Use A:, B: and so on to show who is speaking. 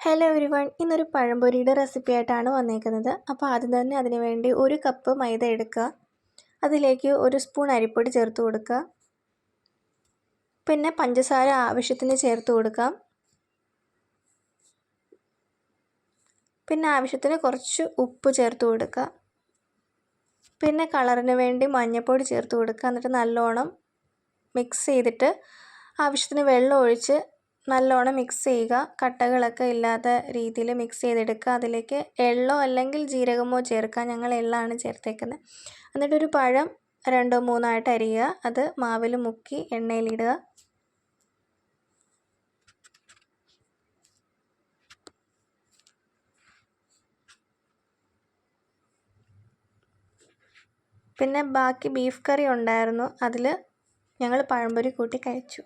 A: Hello everyone, ഇന്നൊരു പഴംപൊരിയുടെ recipe ആയിട്ടാണ് വന്നേക്കുന്നത്. അപ്പോൾ ആദ്യം തന്നെ അതിന് വേണ്ടി 1 കപ്പ് മൈദ എടുക്കുക. അതിലേക്ക് 1 സ്പൂൺ അരിപ്പൊടി ചേർത്ത് കൊടുക്കുക. പിന്നെ പഞ്ചസാര ആവശ്യത്തിന് ചേർത്ത് കൊടുക്കാം. പിന്നെ ആവശ്യത്തിന് കുറച്ച് ഉപ്പ് ചേർത്ത് കൊടുക്കുക. പിന്നെ കളറിന് വേണ്ടി മഞ്ഞൾപ്പൊടി ചേർത്ത് കൊടുക്കുക. എന്നിട്ട് നല്ലോണം മിക്സ് ചെയ്തിട്ട് ആവശ്യത്തിന് വെള്ളം ഒഴിച്ച് നല്ലോണം മിക്സ് ചെയ്യുക. കട്ടകളൊക്കെ ഇല്ലാത്ത രീതിയിൽ മിക്സ് ചെയ്തെടുക്കുക. അതിലേക്ക് എള്ളോ അല്ലെങ്കിൽ ജീരകമോ ചേർക്കുക. ഞങ്ങൾ എള്ളാണ് ചേർത്തേക്കുന്നത്. എന്നിട്ടൊരു പഴം 2-3 ആയിട്ട് അരിയുക. അത് മാവിൽ മുക്കി എണ്ണയിലിടുക. പിന്നെ ബാക്കി ബീഫ് കറി ഉണ്ടായിരുന്നു, അതിൽ ഞങ്ങൾ പഴംപൊരി കൂട്ടി കഴിച്ചു.